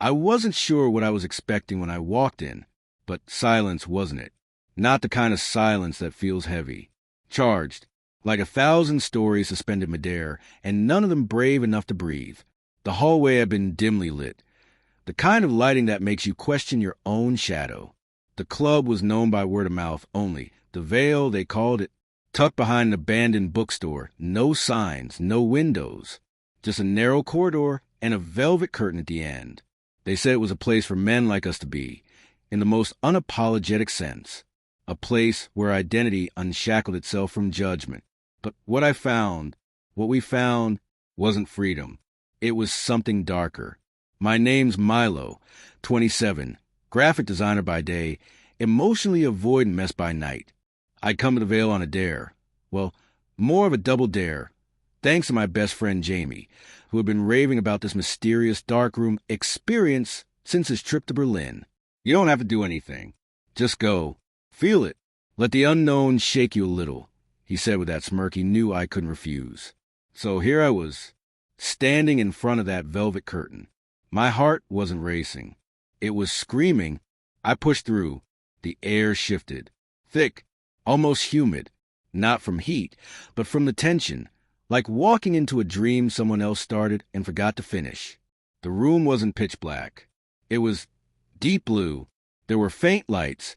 I wasn't sure what I was expecting when I walked in, but silence wasn't it. Not the kind of silence that feels heavy. Charged, like 1,000 stories suspended midair, and none of them brave enough to breathe. The hallway had been dimly lit, the kind of lighting that makes you question your own shadow. The club was known by word of mouth only. The Veil, they called it, tucked behind an abandoned bookstore. No signs, no windows. Just a narrow corridor and a velvet curtain at the end. They said it was a place for men like us to be, in the most unapologetic sense. A place where identity unshackled itself from judgment. But what we found, wasn't freedom. It was something darker. My name's Milo, 27, graphic designer by day, emotionally avoidant mess by night. I'd come to the Veil on a dare. Well, more of a double dare, thanks to my best friend Jamie, who had been raving about this mysterious darkroom experience since his trip to Berlin. You don't have to do anything. Just go. Feel it. Let the unknown shake you a little, he said with that smirk he knew I couldn't refuse. So here I was, standing in front of that velvet curtain. My heart wasn't racing. It was screaming. I pushed through. The air shifted. Thick, almost humid. Not from heat, but from the tension. Like walking into a dream someone else started and forgot to finish. The room wasn't pitch black. It was deep blue. There were faint lights,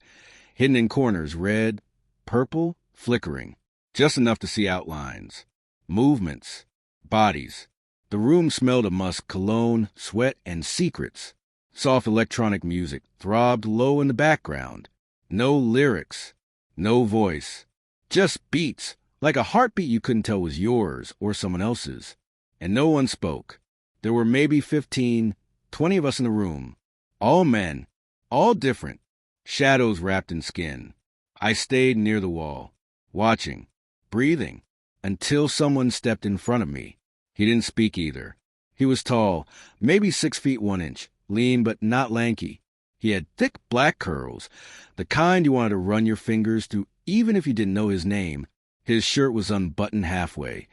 hidden in corners, red, purple, flickering. Just enough to see outlines. Movements. Bodies. The room smelled of musk, cologne, sweat, and secrets. Soft electronic music throbbed low in the background. No lyrics. No voice. Just beats, like a heartbeat you couldn't tell was yours or someone else's. And no one spoke. There were maybe 15, 20 of us in the room. All men. All different. Shadows wrapped in skin. I stayed near the wall, watching, breathing, until someone stepped in front of me. He didn't speak either. He was tall, maybe 6 feet 1 inch, lean but not lanky. He had thick black curls, the kind you wanted to run your fingers through even if you didn't know his name. His shirt was unbuttoned halfway,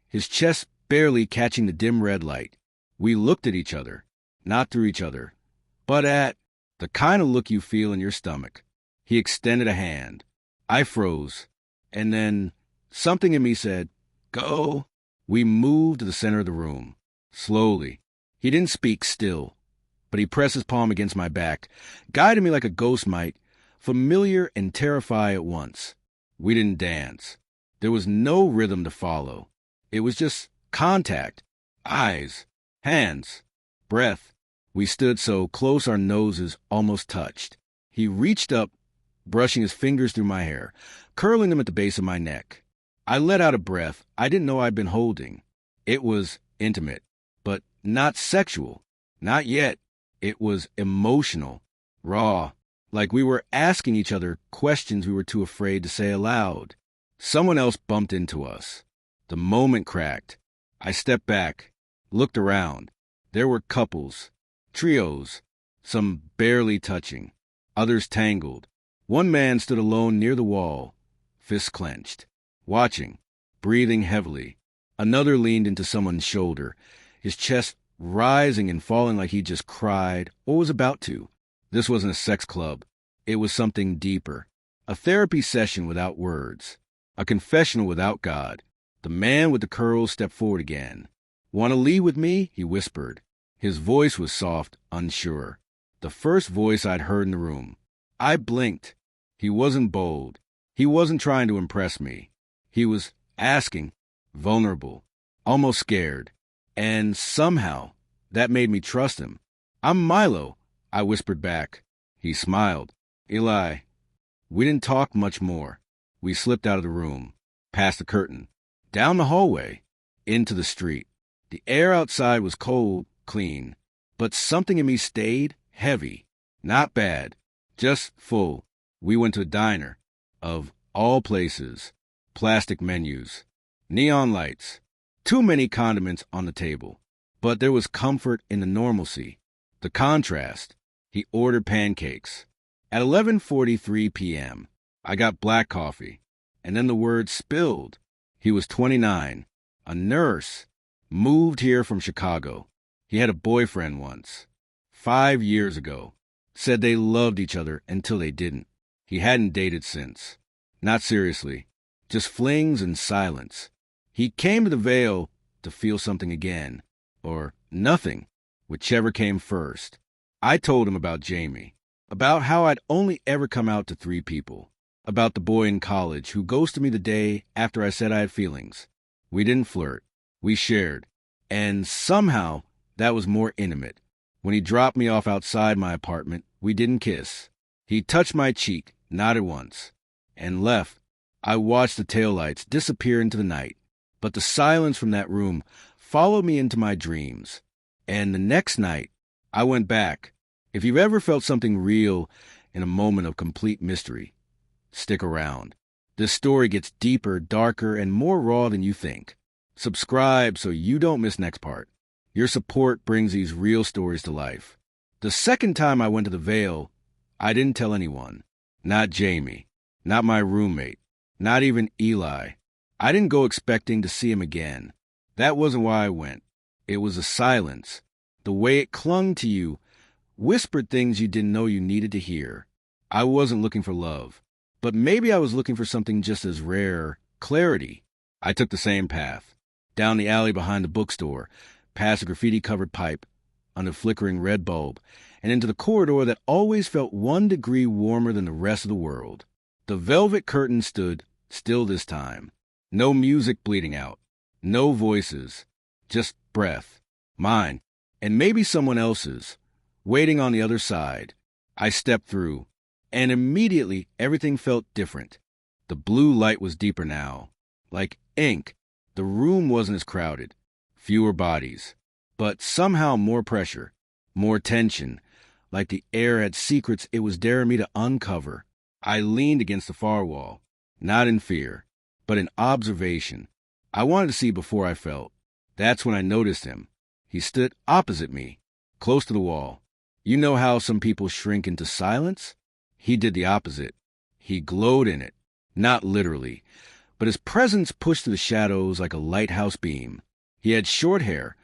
his chest barely catching the dim red light. We looked at each other, not through each other, but at the kind of look you feel in your stomach. He extended a hand. I froze, and then something in me said, "Go." We moved to the center of the room, slowly. He didn't speak still, but he pressed his palm against my back, guided me like a ghost might, familiar and terrifying at once. We didn't dance. There was no rhythm to follow. It was just contact, eyes, hands, breath. We stood so close our noses almost touched. He reached up, brushing his fingers through my hair, curling them at the base of my neck. I let out a breath I didn't know I'd been holding. It was intimate, but not sexual. Not yet. It was emotional, raw, like we were asking each other questions we were too afraid to say aloud. Someone else bumped into us. The moment cracked. I stepped back, looked around. There were couples, trios, some barely touching, others tangled. One man stood alone near the wall, fists clenched, watching, breathing heavily. Another leaned into someone's shoulder, his chest rising and falling like he just cried or was about to. This wasn't a sex club. It was something deeper. A therapy session without words. A confessional without God. The man with the curls stepped forward again. "Want to leave with me?" he whispered. His voice was soft, unsure. The first voice I'd heard in the room. I blinked. He wasn't bold. He wasn't trying to impress me. He was asking, vulnerable, almost scared. And somehow, that made me trust him. "I'm Milo," I whispered back. He smiled. "Eli." We didn't talk much more. We slipped out of the room, past the curtain, down the hallway, into the street. The air outside was cold, clean, but something in me stayed heavy. Not bad, just full. We went to a diner, of all places, plastic menus, neon lights, too many condiments on the table. But there was comfort in the normalcy, the contrast. He ordered pancakes. At 11:43 p.m., I got black coffee, and then the word spilled. He was 29, a nurse, moved here from Chicago. He had a boyfriend once. 5 years ago. Said they loved each other until they didn't. He hadn't dated since. Not seriously. Just flings and silence. He came to the Vale to feel something again. Or nothing, whichever came first. I told him about Jamie. About how I'd only ever come out to 3 people. About the boy in college who ghosted me the day after I said I had feelings. We didn't flirt. We shared. And somehow, that was more intimate. When he dropped me off outside my apartment, we didn't kiss. He touched my cheek, nodded once, and left. I watched the taillights disappear into the night. But the silence from that room followed me into my dreams. And the next night, I went back. If you've ever felt something real in a moment of complete mystery, stick around. This story gets deeper, darker, and more raw than you think. Subscribe so you don't miss next part. Your support brings these real stories to life. The second time I went to the Vale, I didn't tell anyone. Not Jamie. Not my roommate. Not even Eli. I didn't go expecting to see him again. That wasn't why I went. It was the silence. The way it clung to you, whispered things you didn't know you needed to hear. I wasn't looking for love. But maybe I was looking for something just as rare, clarity. I took the same path. Down the alley behind the bookstore, past a graffiti-covered pipe, under a flickering red bulb, and into the corridor that always felt 1 degree warmer than the rest of the world. The velvet curtain stood, still this time. No music bleeding out. No voices. Just breath. Mine. And maybe someone else's. Waiting on the other side. I stepped through. And immediately, everything felt different. The blue light was deeper now. Like ink. The room wasn't as crowded. Fewer bodies. But somehow more pressure. More tension. Like the air had secrets it was daring me to uncover. I leaned against the far wall. Not in fear, but in observation. I wanted to see before I felt. That's when I noticed him. He stood opposite me, close to the wall. You know how some people shrink into silence? He did the opposite. He glowed in it. Not literally, but his presence pushed through the shadows like a lighthouse beam. He had short hair,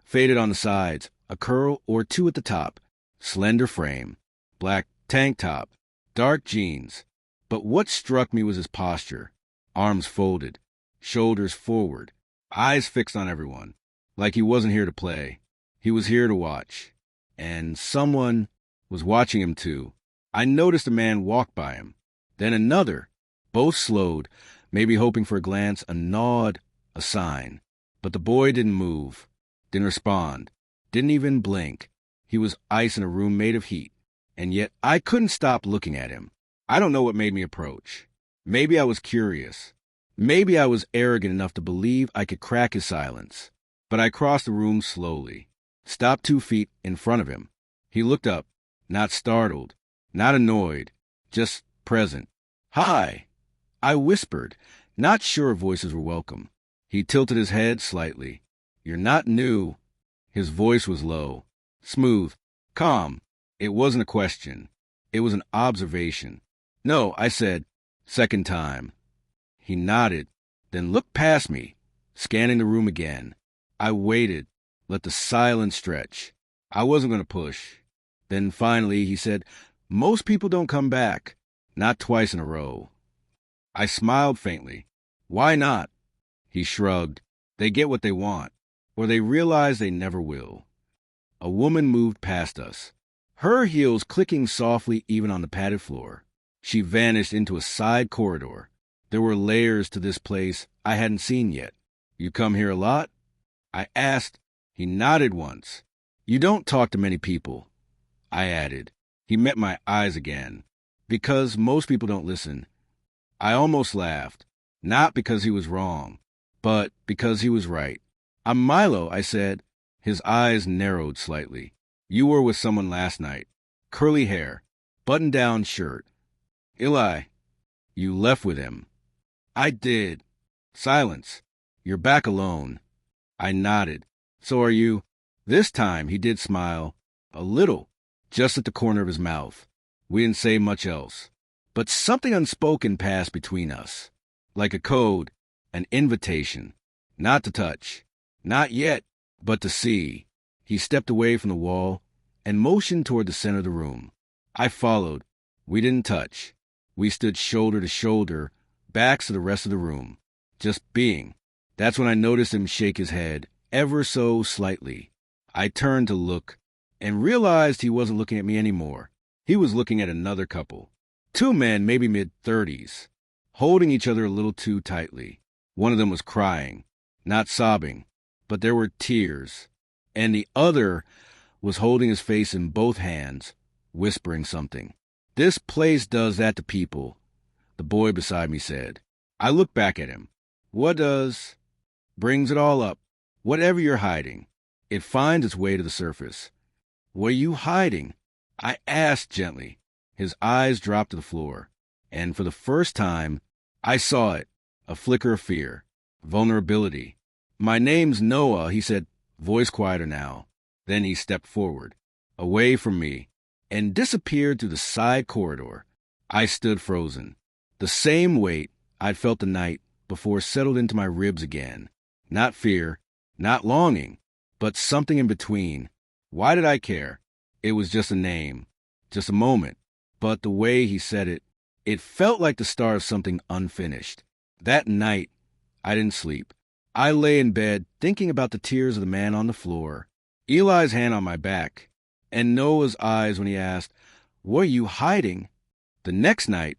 faded on the sides, a curl or 2 at the top, slender frame, black tank top, dark jeans. But what struck me was his posture. Arms folded, shoulders forward, eyes fixed on everyone, like he wasn't here to play. He was here to watch. And someone was watching him too. I noticed a man walk by him, then another. Both slowed, maybe hoping for a glance, a nod, a sign. But the boy didn't move, didn't respond, didn't even blink. He was ice in a room made of heat. And yet I couldn't stop looking at him. I don't know what made me approach. Maybe I was curious. Maybe I was arrogant enough to believe I could crack his silence. But I crossed the room slowly, stopped 2 feet in front of him. He looked up, not startled, not annoyed, just present. "Hi," I whispered, not sure voices were welcome. He tilted his head slightly. "You're not new." His voice was low, smooth, calm. It wasn't a question. It was an observation. "No," I said, second time. He nodded, then looked past me, scanning the room again. I waited, let the silence stretch. I wasn't going to push. Then finally he said, "Most people don't come back, not twice in a row." I smiled faintly. "Why not?" He shrugged. "They get what they want, or they realize they never will." A woman moved past us, her heels clicking softly even on the padded floor. She vanished into a side corridor. There were layers to this place I hadn't seen yet. "You come here a lot?" I asked. He nodded once. "You don't talk to many people," I added. He met my eyes again. "Because most people don't listen." I almost laughed. Not because he was wrong, but because he was right. "I'm Milo," I said. His eyes narrowed slightly. "You were with someone last night. Curly hair, button-down shirt." "Eli, you left with him." "I did." Silence. "You're back alone." I nodded. "So are you." This time he did smile. A little. Just at the corner of his mouth. We didn't say much else. But something unspoken passed between us. Like a code. An invitation. Not to touch. Not yet, but to see. He stepped away from the wall, and motioned toward the center of the room. I followed. We didn't touch. We stood shoulder to shoulder, backs to the rest of the room, just being. That's when I noticed him shake his head, ever so slightly. I turned to look, and realized he wasn't looking at me anymore. He was looking at another couple. Two men, maybe mid-30s, holding each other a little too tightly. One of them was crying, not sobbing, but there were tears. And the other was holding his face in both hands, whispering something. "This place does that to people," the boy beside me said. I looked back at him. "What does?" "Brings it all up. Whatever you're hiding, it finds its way to the surface." "What are you hiding?" I asked gently. His eyes dropped to the floor, and for the first time, I saw it, a flicker of fear, vulnerability. "My name's Noah," he said, voice quieter now. Then he stepped forward, away from me, and disappeared through the side corridor. I stood frozen. The same weight I'd felt the night before settled into my ribs again. Not fear, not longing, but something in between. Why did I care? It was just a name, just a moment. But the way he said it, it felt like the start of something unfinished. That night, I didn't sleep. I lay in bed thinking about the tears of the man on the floor, Eli's hand on my back, and Noah's eyes when he asked, "What are you hiding?" The next night,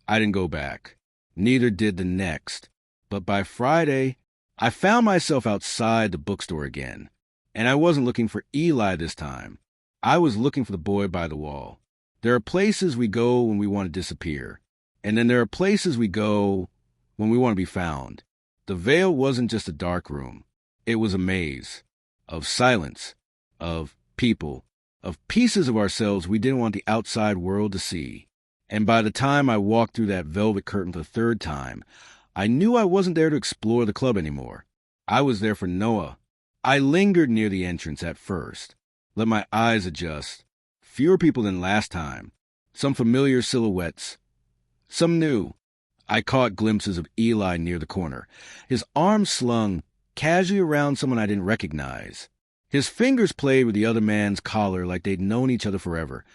I didn't go back. Neither did the next. But by Friday, I found myself outside the bookstore again. And I wasn't looking for Eli this time. I was looking for the boy by the wall. There are places we go when we want to disappear. And then there are places we go when we want to be found. The veil wasn't just a dark room. It was a maze of silence, of people, of pieces of ourselves we didn't want the outside world to see. And by the time I walked through that velvet curtain for the third time, I knew I wasn't there to explore the club anymore. I was there for Noah. I lingered near the entrance at first, let my eyes adjust. Fewer people than last time, some familiar silhouettes, some new. I caught glimpses of Eli near the corner, his arms slung casually around someone I didn't recognize. His fingers played with the other man's collar like they'd known each other forever,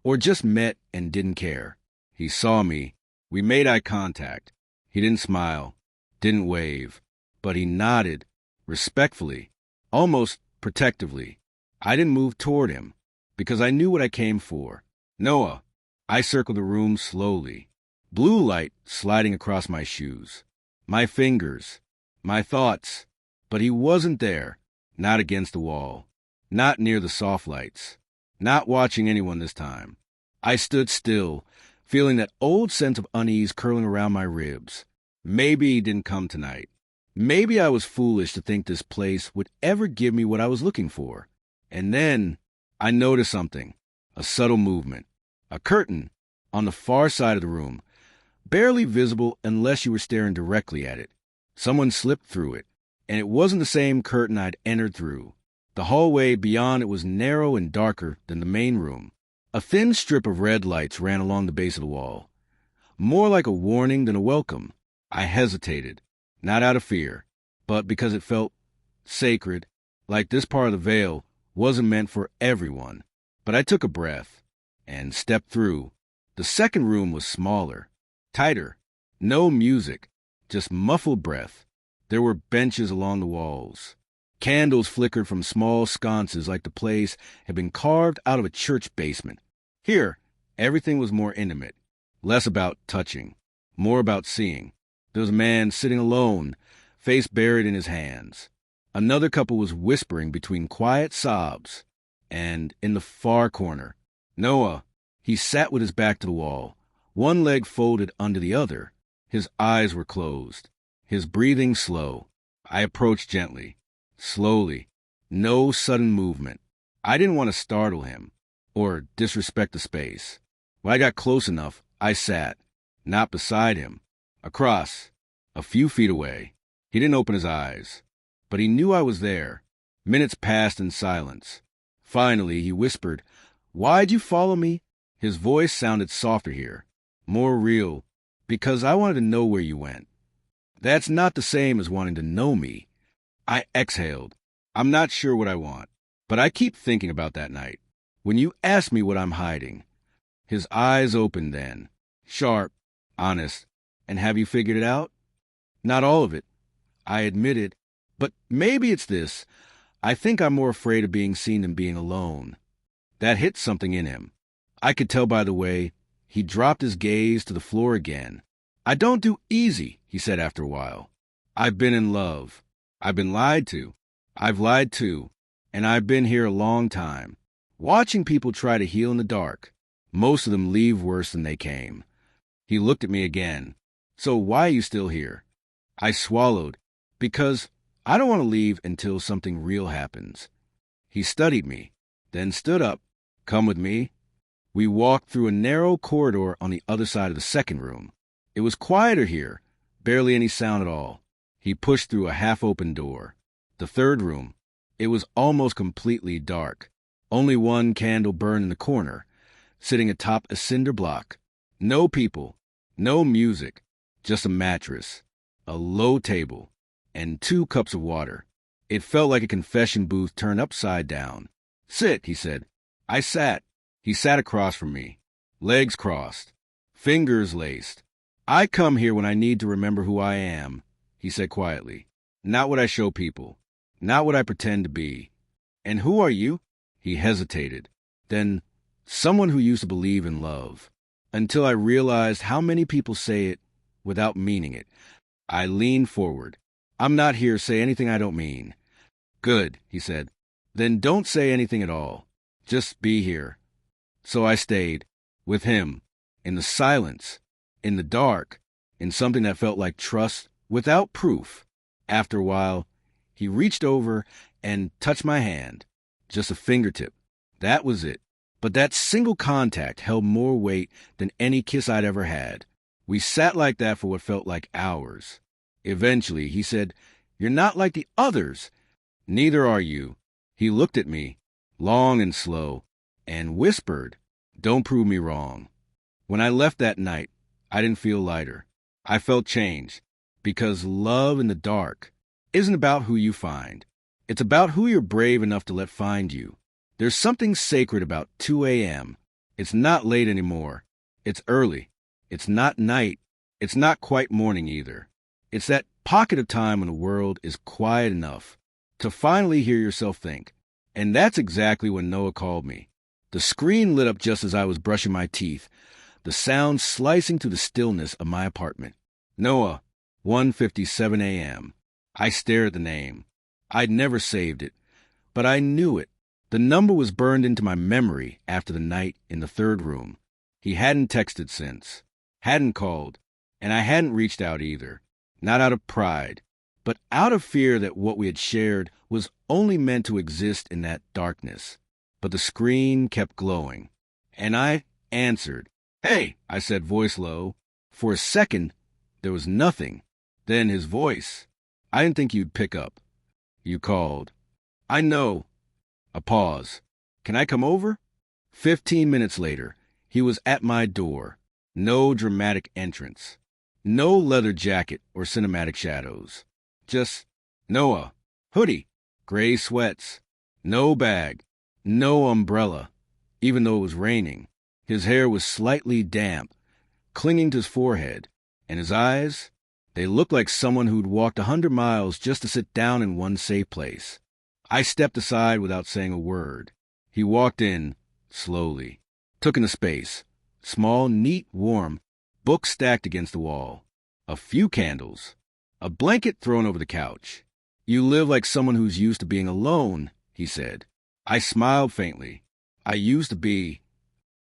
or just met and didn't care. He saw me. We made eye contact. He didn't smile, didn't wave, but he nodded, respectfully, almost protectively. I didn't move toward him, because I knew what I came for. "Noah." I circled the room slowly, blue light sliding across my shoes, my fingers, my thoughts. But he wasn't there, not against the wall, not near the soft lights, not watching anyone this time. I stood still, feeling that old sense of unease curling around my ribs. Maybe he didn't come tonight. Maybe I was foolish to think this place would ever give me what I was looking for. And then I noticed something, a subtle movement, a curtain on the far side of the room, barely visible unless you were staring directly at it. Someone slipped through it, and it wasn't the same curtain I'd entered through. The hallway beyond it was narrow and darker than the main room. A thin strip of red lights ran along the base of the wall, more like a warning than a welcome. I hesitated, not out of fear, but because it felt sacred, like this part of the veil wasn't meant for everyone. But I took a breath and stepped through. The second room was smaller, tighter, no music, just muffled breath. There were benches along the walls. Candles flickered from small sconces like the place had been carved out of a church basement. Here, everything was more intimate, less about touching, more about seeing. There was a man sitting alone, face buried in his hands. Another couple was whispering between quiet sobs. And in the far corner, Noah. He sat with his back to the wall, one leg folded under the other. His eyes were closed, his breathing slow. I approached gently, slowly, no sudden movement. I didn't want to startle him or disrespect the space. When I got close enough, I sat, not beside him, across, a few feet away. He didn't open his eyes, but he knew I was there. Minutes passed in silence. Finally, he whispered, "Why'd you follow me?" His voice sounded softer here, more real, "Because I wanted to know where you went." That's not the same as wanting to know me. I exhaled. I'm not sure what I want, but I keep thinking about that night. When you ask me what I'm hiding. His eyes opened then. Sharp, honest. And have you figured it out? Not all of it, I admitted. But maybe it's this. I think I'm more afraid of being seen than being alone. That hit something in him. I could tell by the way he dropped his gaze to the floor again. I don't do easy, he said after a while. I've been in love. I've been lied to. I've lied too. And I've been here a long time. Watching people try to heal in the dark. Most of them leave worse than they came. He looked at me again. So why are you still here? I swallowed. Because I don't want to leave until something real happens. He studied me, then stood up. Come with me. We walked through a narrow corridor on the other side of the second room. It was quieter here, barely any sound at all. He pushed through a half-open door. The third room. It was almost completely dark. Only one candle burned in the corner, sitting atop a cinder block. No people, no music, just a mattress, a low table, and 2 cups of water. It felt like a confession booth turned upside down. Sit, he said. I sat. He sat across from me, legs crossed, fingers laced. I come here when I need to remember who I am, he said quietly. Not what I show people, not what I pretend to be. And who are you? He hesitated. Then, someone who used to believe in love. Until I realized how many people say it without meaning it. I leaned forward. I'm not here to say anything I don't mean. Good, he said. Then don't say anything at all. Just be here. So I stayed, with him, in the silence, in the dark, in something that felt like trust without proof. After a while, he reached over and touched my hand. Just a fingertip. That was it. But that single contact held more weight than any kiss I'd ever had. We sat like that for what felt like hours. Eventually, he said, You're not like the others. Neither are you. He looked at me, long and slow, and whispered, Don't prove me wrong. When I left that night, I didn't feel lighter. I felt changed, because love in the dark isn't about who you find. It's about who you're brave enough to let find you. There's something sacred about 2 a.m. It's not late anymore. It's early. It's not night. It's not quite morning either. It's that pocket of time when the world is quiet enough to finally hear yourself think. And that's exactly when Noah called me. The screen lit up just as I was brushing my teeth, the sound slicing through the stillness of my apartment. Noah, 1:57 a.m. I stared at the name. I'd never saved it, but I knew it. The number was burned into my memory after the night in the third room. He hadn't texted since, hadn't called, and I hadn't reached out either. Not out of pride, but out of fear that what we had shared was only meant to exist in that darkness. But the screen kept glowing, and I answered. Hey, I said, voice low. For a second, there was nothing. Then his voice. I didn't think you'd pick up. You called. I know. A pause. Can I come over? 15 minutes later, he was at my door. No dramatic entrance. No leather jacket or cinematic shadows. Just Noah. Hoodie. Gray sweats. No bag. No umbrella. Even though it was raining. His hair was slightly damp, clinging to his forehead. And his eyes? They looked like someone who'd walked 100 miles just to sit down in one safe place. I stepped aside without saying a word. He walked in, slowly, took in the space. Small, neat, warm, books stacked against the wall. A few candles. A blanket thrown over the couch. You live like someone who's used to being alone, he said. I smiled faintly. I used to be.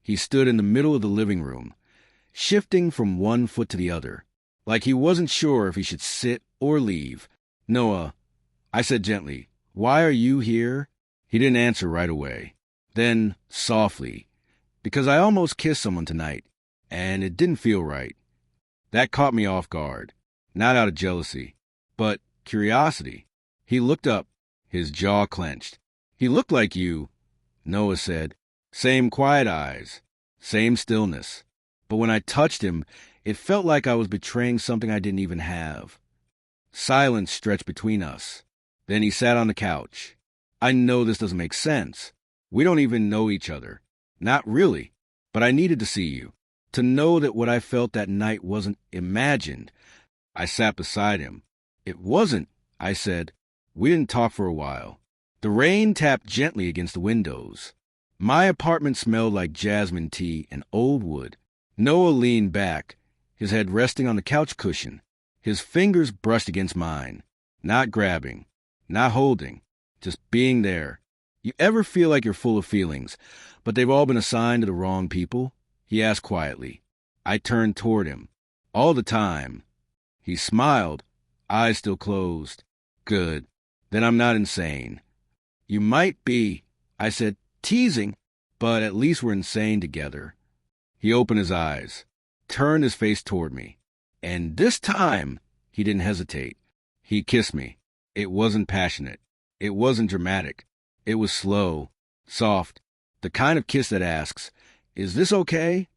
He stood in the middle of the living room, shifting from one foot to the other, like he wasn't sure if he should sit or leave. Noah, I said gently, why are you here? He didn't answer right away. Then, softly, because I almost kissed someone tonight, and it didn't feel right. That caught me off guard, not out of jealousy, but curiosity. He looked up, his jaw clenched. He looked like you, Noah said. Same quiet eyes, same stillness. But when I touched him, it felt like I was betraying something I didn't even have. Silence stretched between us. Then he sat on the couch. I know this doesn't make sense, We don't even know each other. Not really. But I needed to see you. To know that what I felt that night wasn't imagined. I sat beside him. It wasn't, I said. We didn't talk for a while. The rain tapped gently against the windows. My apartment smelled like jasmine tea and old wood. Noah leaned back, his head resting on the couch cushion. His fingers brushed against mine. Not grabbing, not holding, just being there. You ever feel like you're full of feelings, but they've all been assigned to the wrong people? He asked quietly. I turned toward him. All the time. He smiled, eyes still closed. Good. Then I'm not insane. You might be, I said, teasing, but at least we're insane together. He opened his eyes, turned his face toward me, and this time he didn't hesitate. He kissed me. It wasn't passionate. It wasn't dramatic. It was slow, soft, the kind of kiss that asks, "Is this okay?"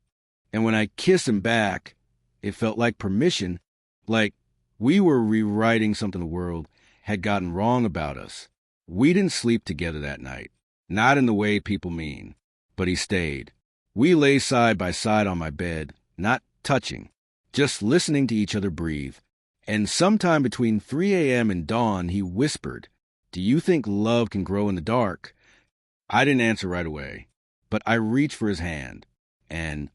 And when I kissed him back, it felt like permission, like we were rewriting something the world had gotten wrong about us. We didn't sleep together that night, not in the way people mean, but he stayed. We lay side by side on my bed, not touching, just listening to each other breathe. And sometime between 3 a.m. and dawn, he whispered, "Do you think love can grow in the dark?" I didn't answer right away, but I reached for his hand, and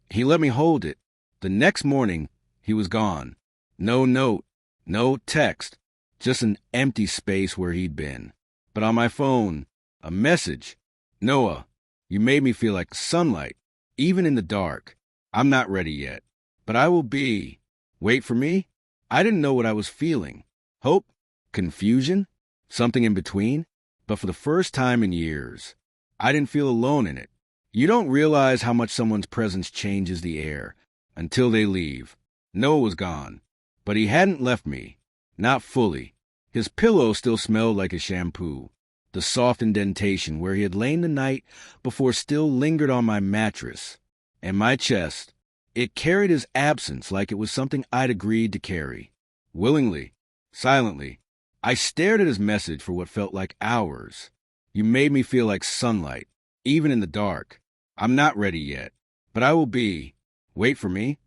he let me hold it. The next morning, he was gone. No note, no text, just an empty space where he'd been. But on my phone, a message. "Noah, you made me feel like sunlight, even in the dark. I'm not ready yet, but I will be. Wait for me?" I didn't know what I was feeling. Hope? Confusion? Something in between? But for the first time in years, I didn't feel alone in it. You don't realize how much someone's presence changes the air until they leave. Noah was gone, but he hadn't left me. Not fully. His pillow still smelled like his shampoo. The soft indentation where he had lain the night before still lingered on my mattress. And my chest, it carried his absence like it was something I'd agreed to carry. Willingly, silently, I stared at his message for what felt like hours. "You made me feel like sunlight, even in the dark. I'm not ready yet, but I will be. Wait for me?"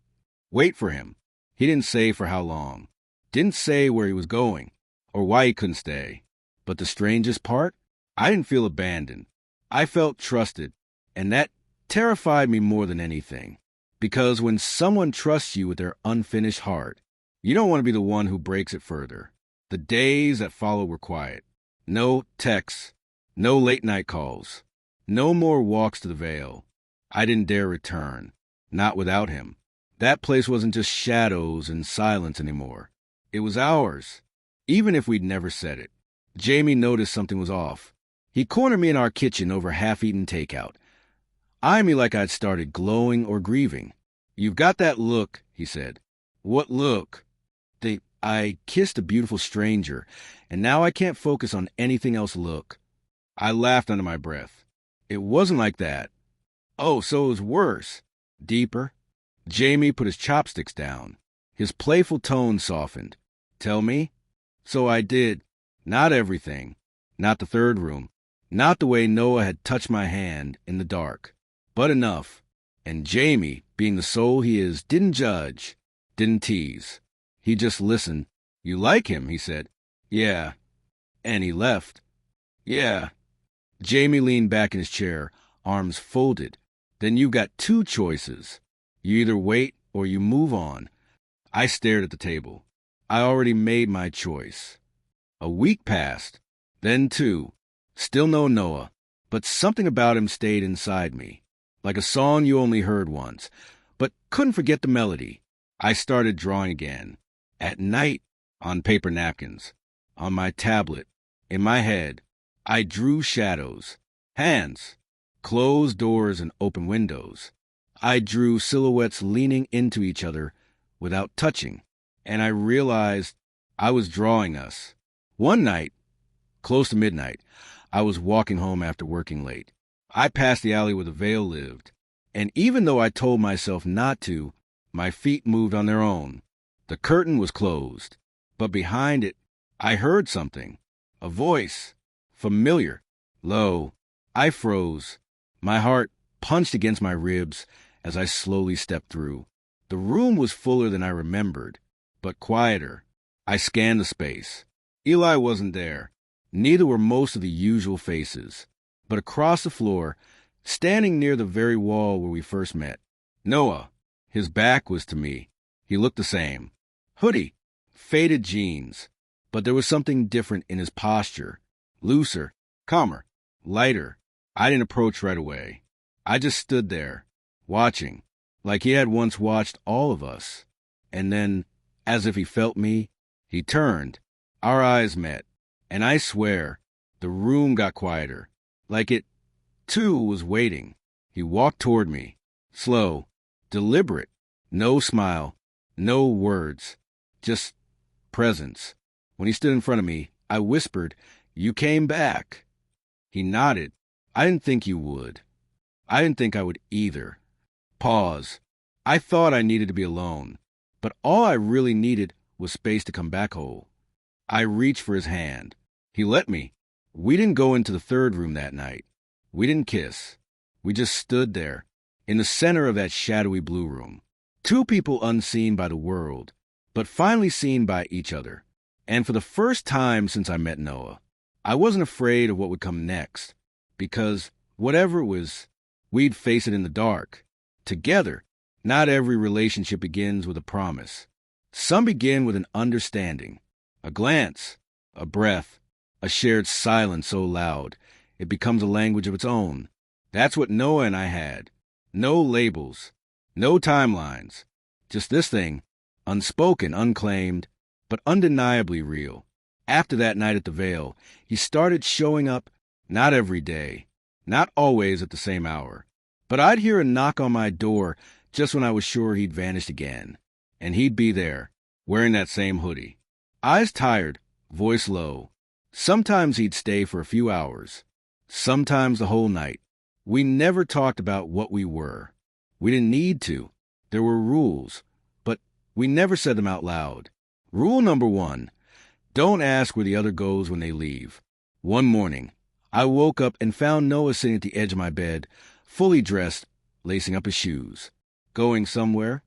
Wait for him. He didn't say for how long. Didn't say where he was going, or why he couldn't stay. But the strangest part? I didn't feel abandoned. I felt trusted, and that terrified me more than anything. Because when someone trusts you with their unfinished heart, you don't want to be the one who breaks it further. The days that followed were quiet. No texts, no late-night calls, no more walks to the Vale. I didn't dare return, not without him. That place wasn't just shadows and silence anymore. It was ours, even if we'd never said it. Jamie noticed something was off. He cornered me in our kitchen over half-eaten takeout, eyeing me like I'd started glowing or grieving. "You've got that look," he said. "What look?" I kissed a beautiful stranger, and now I can't focus on anything else look. I laughed under my breath. It wasn't like that. Oh, so it was worse. Deeper. Jamie put his chopsticks down. His playful tone softened. "Tell me?" So I did. Not everything. Not the third room. Not the way Noah had touched my hand in the dark. But enough. And Jamie, being the soul he is, didn't judge. Didn't tease. He just listened. "You like him," he said. "Yeah." "And he left." "Yeah." Jamie leaned back in his chair, arms folded. "Then you've got two choices. You either wait or you move on." I stared at the table. I already made my choice. A week passed. Then two. Still no Noah. But something about him stayed inside me. Like a song you only heard once, but couldn't forget the melody. I started drawing again. At night, on paper napkins, on my tablet, in my head, I drew shadows, hands, closed doors and open windows. I drew silhouettes leaning into each other without touching, and I realized I was drawing us. One night, close to midnight, I was walking home after working late. I passed the alley where the Vale lived, and even though I told myself not to, my feet moved on their own. The curtain was closed, but behind it, I heard something. A voice. Familiar. Low. I froze. My heart punched against my ribs as I slowly stepped through. The room was fuller than I remembered, but quieter. I scanned the space. Eli wasn't there. Neither were most of the usual faces. But across the floor, standing near the very wall where we first met, Noah. His back was to me. He looked the same. Hoodie, faded jeans. But there was something different in his posture. Looser, calmer, lighter. I didn't approach right away. I just stood there, watching, like he had once watched all of us. And then, as if he felt me, he turned. Our eyes met. And I swear, the room got quieter. Like it, too, was waiting. He walked toward me. Slow, deliberate. No smile, no words. Just presence. When he stood in front of me, I whispered, "You came back." He nodded. I didn't think you would. I didn't think I would either. Pause. I thought I needed to be alone, but all I really needed was space to come back whole. I reached for his hand. He let me. We didn't go into the third room that night. We didn't kiss. We just stood there, in the center of that shadowy blue room. Two people unseen by the world, but finally seen by each other. And for the first time since I met Noah, I wasn't afraid of what would come next, because whatever it was, we'd face it in the dark. Together. Not every relationship begins with a promise. Some begin with an understanding, a glance, a breath, a shared silence so loud it becomes a language of its own. That's what Noah and I had. No labels, no timelines, just this thing, unspoken, unclaimed, but undeniably real. After that night at the Vale, he started showing up, not every day, not always at the same hour, but I'd hear a knock on my door just when I was sure he'd vanished again, and he'd be there, wearing that same hoodie. Eyes tired, voice low. Sometimes he'd stay for a few hours, sometimes the whole night. We never talked about what we were. We didn't need to. There were rules, but we never said them out loud. Rule number 1, don't ask where the other goes when they leave. One morning, I woke up and found Noah sitting at the edge of my bed, fully dressed, lacing up his shoes. Going somewhere?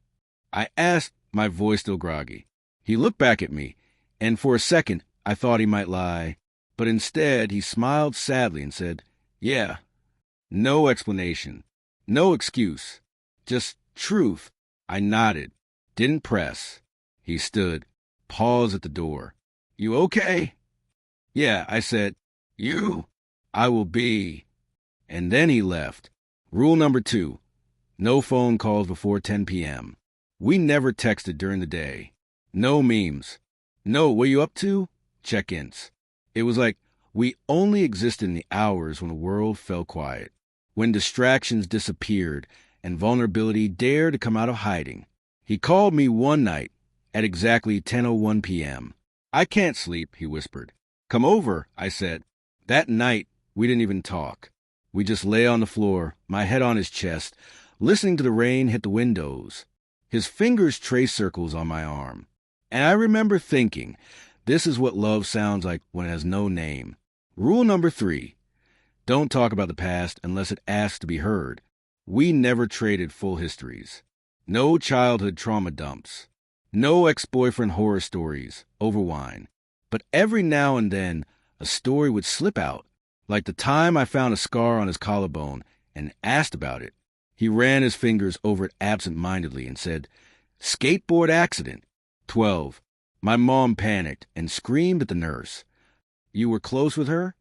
I asked, my voice still groggy. He looked back at me, and for a second I thought he might lie, but instead he smiled sadly and said, "Yeah." No explanation, no excuse, just truth. I nodded, didn't press. He stood, paused at the door. "You okay?" "Yeah," I said. "You?" "I will be." And then he left. Rule number 2, no phone calls before 10 p.m. We never texted during the day. No memes. No, "what you up to?" check-ins. It was like we only existed in the hours when the world fell quiet, when distractions disappeared and vulnerability dared to come out of hiding. He called me one night at exactly 10:01 p.m. "I can't sleep," he whispered. "Come over," I said. That night, we didn't even talk. We just lay on the floor, my head on his chest, listening to the rain hit the windows. His fingers traced circles on my arm. And I remember thinking, this is what love sounds like when it has no name. Rule number 3, don't talk about the past unless it asks to be heard. We never traded full histories. No childhood trauma dumps. No ex-boyfriend horror stories over wine. But every now and then, a story would slip out, like the time I found a scar on his collarbone and asked about it. He ran his fingers over it absent-mindedly and said, "Skateboard accident. 12. My mom panicked and screamed at the nurse. You were close with her?"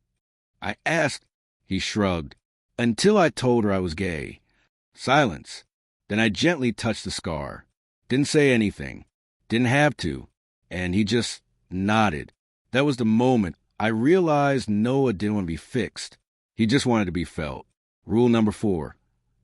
I asked. He shrugged. Until I told her I was gay. Silence. Then I gently touched the scar. Didn't say anything. Didn't have to. And he just nodded. That was the moment I realized Noah didn't want to be fixed. He just wanted to be felt. Rule number 4,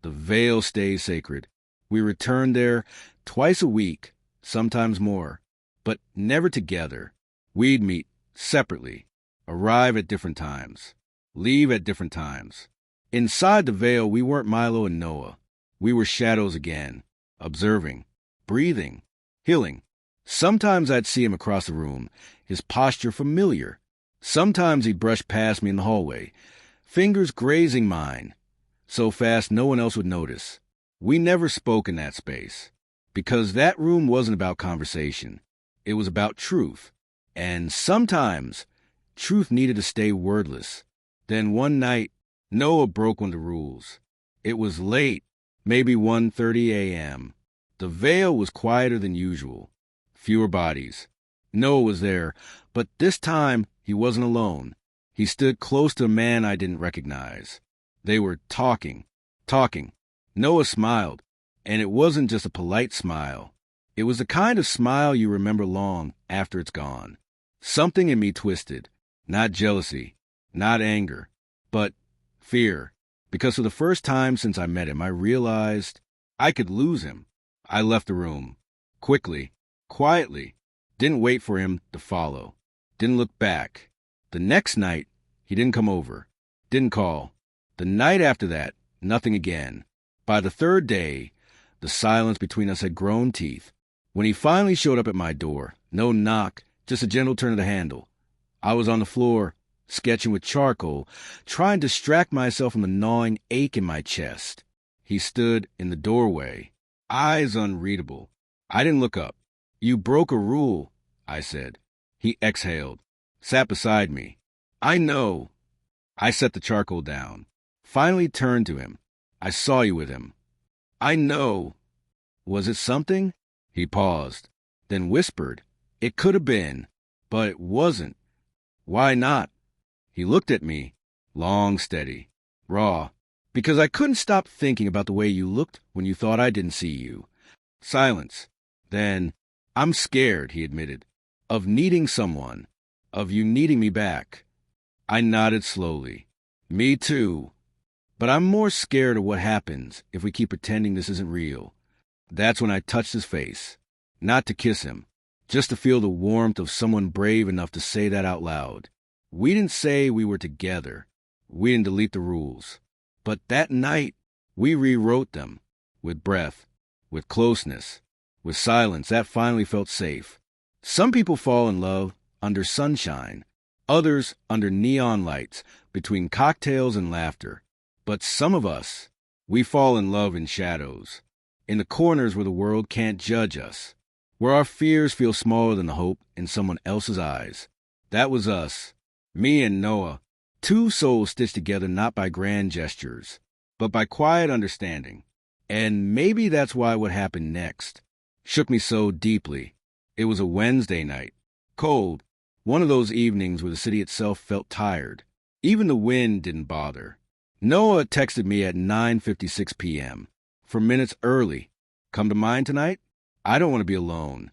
the veil stays sacred. We returned there twice a week, sometimes more, but never together. We'd meet separately, arrive at different times, leave at different times. Inside the veil, we weren't Milo and Noah. We were shadows again, observing, breathing, healing. Sometimes I'd see him across the room, his posture familiar. Sometimes he'd brush past me in the hallway, fingers grazing mine, so fast no one else would notice. We never spoke in that space, because that room wasn't about conversation. It was about truth. And sometimes, truth needed to stay wordless. Then one night, Noah broke one of the rules. It was late, maybe 1:30 a.m. The Vale was quieter than usual. Fewer bodies. Noah was there, but this time he wasn't alone. He stood close to a man I didn't recognize. They were talking. Noah smiled, and it wasn't just a polite smile. It was the kind of smile you remember long after it's gone. Something in me twisted. Not jealousy, not anger, but fear. Because for the first time since I met him, I realized I could lose him. I left the room. Quickly, quietly. Didn't wait for him to follow. Didn't look back. The next night, he didn't come over. Didn't call. The night after that, nothing again. By the third day, the silence between us had grown teeth. When he finally showed up at my door, no knock, just a gentle turn of the handle. I was on the floor, sketching with charcoal, trying to distract myself from the gnawing ache in my chest. He stood in the doorway, eyes unreadable. I didn't look up. "You broke a rule," I said. He exhaled, sat beside me. "I know." I set the charcoal down, finally turned to him. "I saw you with him." "I know." "Was it something?" He paused, then whispered, "It could have been, but it wasn't." "Why not?" He looked at me, long, steady, raw, "Because I couldn't stop thinking about the way you looked when you thought I didn't see you." Silence. Then, "I'm scared," he admitted, "of needing someone, of you needing me back." I nodded slowly. "Me too. But I'm more scared of what happens if we keep pretending this isn't real." That's when I touched his face. Not to kiss him, just to feel the warmth of someone brave enough to say that out loud. We didn't say we were together. We didn't delete the rules. But that night, we rewrote them. With breath, with closeness, with silence that finally felt safe. Some people fall in love under sunshine. Others under neon lights, between cocktails and laughter. But some of us, we fall in love in shadows. In the corners where the world can't judge us. Where our fears feel smaller than the hope in someone else's eyes. That was us. Me and Noah. Two souls stitched together not by grand gestures, but by quiet understanding. And maybe that's why what happened next shook me so deeply. It was a Wednesday night. Cold. One of those evenings where the city itself felt tired. Even the wind didn't bother. Noah texted me at 9:56 p.m. For minutes early. "Come to mine tonight? I don't want to be alone."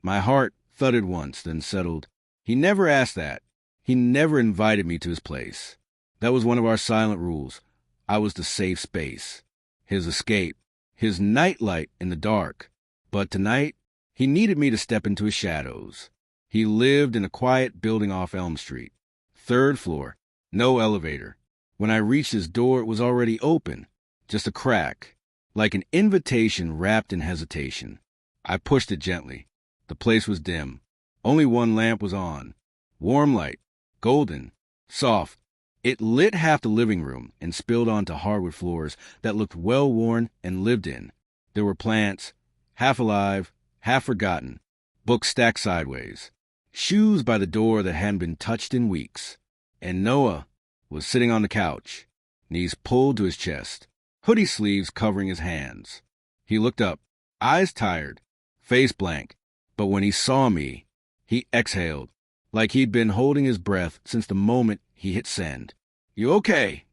My heart thudded once, then settled. He never asked that. He never invited me to his place. That was one of our silent rules. I was the safe space. His escape. His nightlight in the dark. But tonight, he needed me to step into his shadows. He lived in a quiet building off Elm Street. 3rd floor. No elevator. When I reached his door, it was already open. Just a crack. Like an invitation wrapped in hesitation. I pushed it gently. The place was dim. Only one lamp was on. Warm light. Golden. Soft. It lit half the living room and spilled onto hardwood floors that looked well-worn and lived in. There were plants, half alive, half forgotten. Books stacked sideways. Shoes by the door that hadn't been touched in weeks. And Noah was sitting on the couch, knees pulled to his chest. Hoodie sleeves covering his hands. He looked up, eyes tired, face blank, but when he saw me, he exhaled, like he'd been holding his breath since the moment he hit send. "You okay?"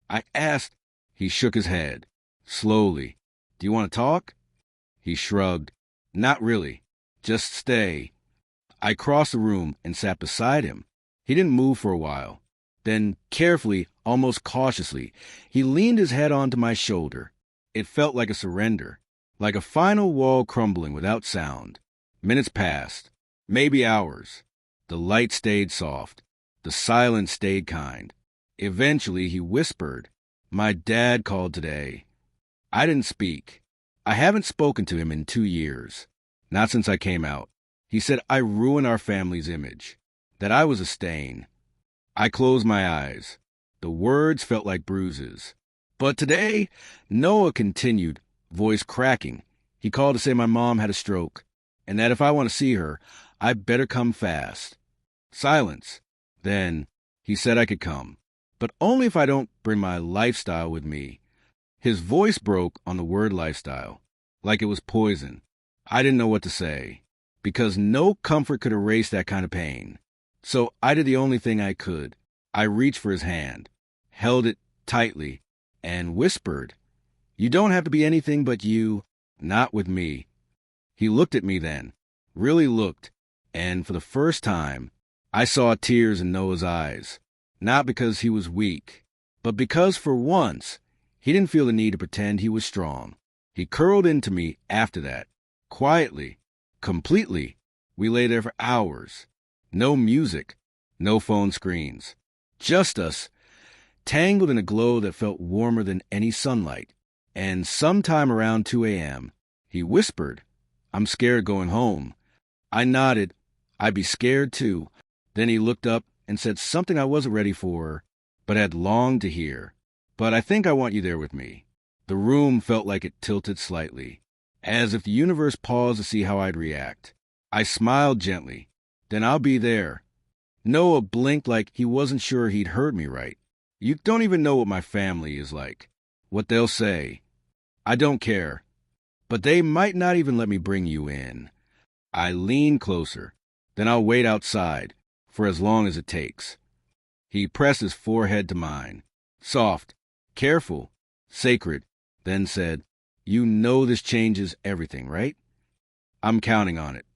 I asked. He shook his head, slowly. "Do you want to talk?" He shrugged. "Not really. Just stay." I crossed the room and sat beside him. He didn't move for a while. Then, carefully, almost cautiously, he leaned his head onto my shoulder. It felt like a surrender, like a final wall crumbling without sound. Minutes passed, maybe hours. The light stayed soft. The silence stayed kind. Eventually, he whispered, "My dad called today." I didn't speak. I haven't spoken to him in 2 years. Not since I came out. He said I ruined our family's image, that I was a stain. I closed my eyes. The words felt like bruises. But today, Noah continued, voice cracking. He called to say my mom had a stroke, and that if I want to see her, I better come fast. Silence. Then he said I could come, but only if I don't bring my lifestyle with me. His voice broke on the word lifestyle, like it was poison. I didn't know what to say, because no comfort could erase that kind of pain. So I did the only thing I could. I reached for his hand, held it tightly, and whispered, "You don't have to be anything but you, not with me." He looked at me then, really looked, and for the first time, I saw tears in Noah's eyes, not because he was weak, but because for once, he didn't feel the need to pretend he was strong. He curled into me after that, quietly, completely. We lay there for hours. No music, no phone screens. Just us, tangled in a glow that felt warmer than any sunlight. And sometime around 2 a.m., he whispered, "I'm scared going home." I nodded. I'd be scared too. Then he looked up and said something I wasn't ready for, but had longed to hear. "But I think I want you there with me." The room felt like it tilted slightly, as if the universe paused to see how I'd react. I smiled gently. "Then I'll be there." Noah blinked like he wasn't sure he'd heard me right. "You don't even know what my family is like, what they'll say." "I don't care. But they might not even let me bring you in." I leaned closer. "Then I'll wait outside, for as long as it takes." He pressed his forehead to mine. Soft, careful, sacred, then said, "You know this changes everything, right?" "I'm counting on it."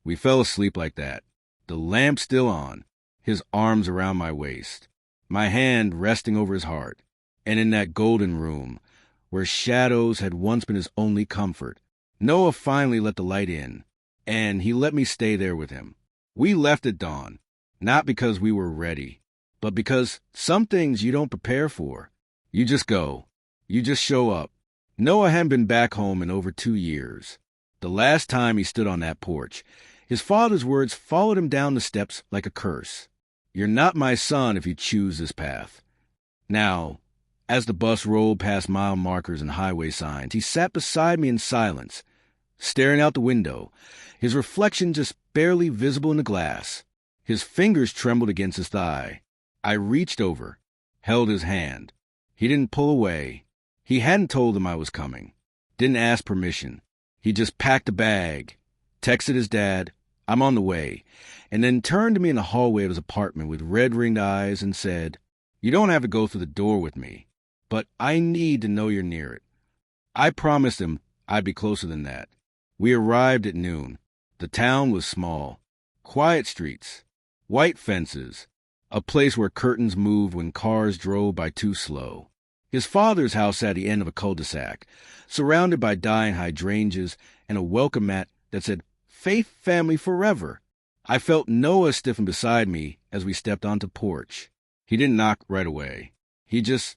We fell asleep like that, the lamp still on, his arms around my waist, my hand resting over his heart, and in that golden room, where shadows had once been his only comfort, Noah finally let the light in, and he let me stay there with him. We left at dawn, not because we were ready, but because some things you don't prepare for. You just go. You just show up. Noah hadn't been back home in over 2 years. The last time he stood on that porch, his father's words followed him down the steps like a curse. "You're not my son if you choose this path." Now, as the bus rolled past mile markers and highway signs, he sat beside me in silence, staring out the window, his reflection just barely visible in the glass. His fingers trembled against his thigh. I reached over, held his hand. He didn't pull away. He hadn't told him I was coming. Didn't ask permission. He just packed a bag, texted his dad, "I'm on the way," and then turned to me in the hallway of his apartment with red-ringed eyes and said, "You don't have to go through the door with me, but I need to know you're near it." I promised him I'd be closer than that. We arrived at noon. The town was small. Quiet streets, white fences, a place where curtains moved when cars drove by too slow. His father's house sat at the end of a cul-de-sac, surrounded by dying hydrangeas and a welcome mat that said, "Faith Family Forever." I felt Noah stiffen beside me as we stepped onto the porch. He didn't knock right away. He just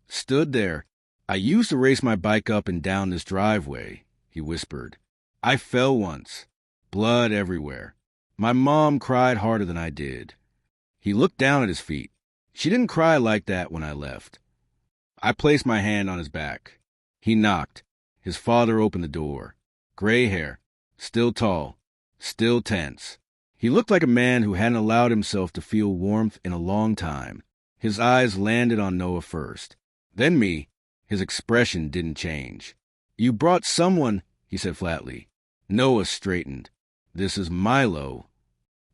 stood there. "I used to race my bike up and down this driveway," he whispered. "I fell once. Blood everywhere. My mom cried harder than I did." He looked down at his feet. "She didn't cry like that when I left." I placed my hand on his back. He knocked. His father opened the door. Gray hair. Still tall. Still tense. He looked like a man who hadn't allowed himself to feel warmth in a long time. His eyes landed on Noah first. Then me. His expression didn't change. "You brought someone," he said flatly. Noah straightened. "This is Milo."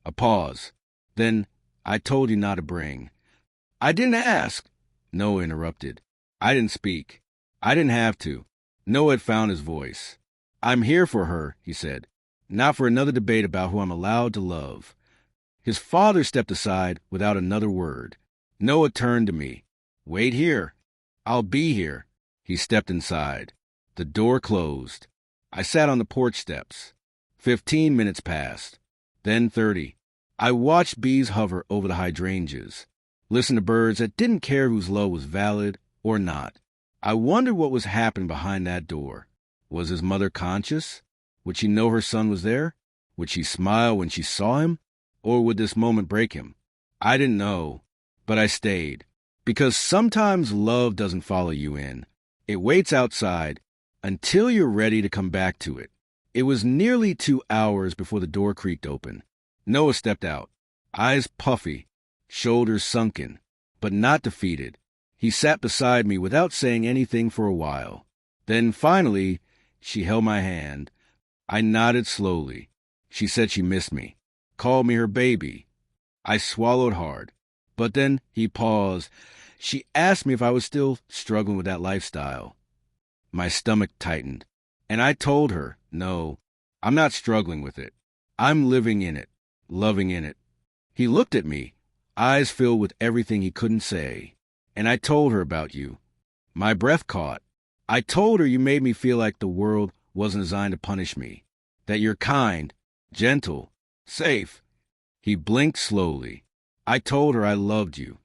A pause. Then, "I told you not to bring." "I didn't ask," Noah interrupted. I didn't speak. I didn't have to. Noah had found his voice. "I'm here for her," he said, "not for another debate about who I'm allowed to love." His father stepped aside without another word. Noah turned to me. "Wait here. I'll be here." He stepped inside. The door closed. I sat on the porch steps. 15 minutes passed. Then 30. I watched bees hover over the hydrangeas. Listened to birds that didn't care whose love was valid or not. I wondered what was happening behind that door. Was his mother conscious? Would she know her son was there? Would she smile when she saw him? Or would this moment break him? I didn't know, but I stayed. Because sometimes love doesn't follow you in. It waits outside until you're ready to come back to it. It was nearly 2 hours before the door creaked open. Noah stepped out, eyes puffy, shoulders sunken, but not defeated. He sat beside me without saying anything for a while. Then finally, she held my hand. I nodded slowly. She said she missed me, called me her baby. I swallowed hard. But then he paused. She asked me if I was still struggling with that lifestyle. My stomach tightened, and I told her, no, I'm not struggling with it. I'm living in it, loving in it. He looked at me, eyes filled with everything he couldn't say, and I told her about you. My breath caught. I told her you made me feel like the world wasn't designed to punish me, that you're kind, gentle, safe. He blinked slowly. I told her I loved you.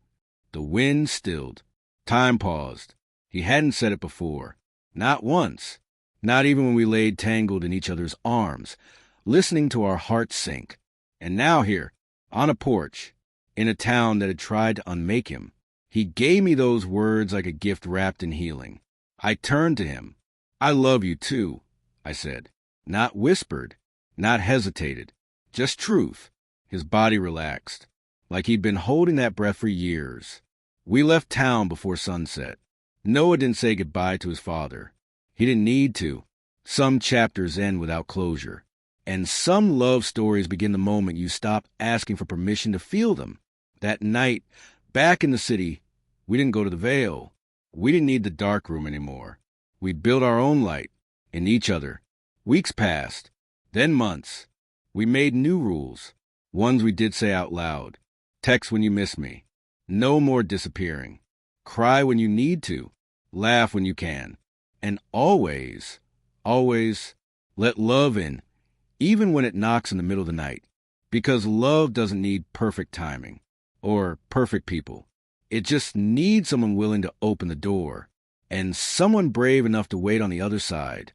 The wind stilled. Time paused. He hadn't said it before. Not once. Not even when we laid tangled in each other's arms, listening to our hearts sink. And now here, on a porch, in a town that had tried to unmake him, he gave me those words like a gift wrapped in healing. I turned to him. I love you too, I said. Not whispered, not hesitated, just truth. His body relaxed, like he'd been holding that breath for years. We left town before sunset. Noah didn't say goodbye to his father. He didn't need to. Some chapters end without closure. And some love stories begin the moment you stop asking for permission to feel them. That night, back in the city, we didn't go to the Vale. We didn't need the dark room anymore. We built our own light, in each other. Weeks passed, then months. We made new rules, ones we did say out loud. Text when you miss me. No more disappearing. Cry when you need to. Laugh when you can. And always, always let love in, even when it knocks in the middle of the night. Because love doesn't need perfect timing or perfect people. It just needs someone willing to open the door and someone brave enough to wait on the other side.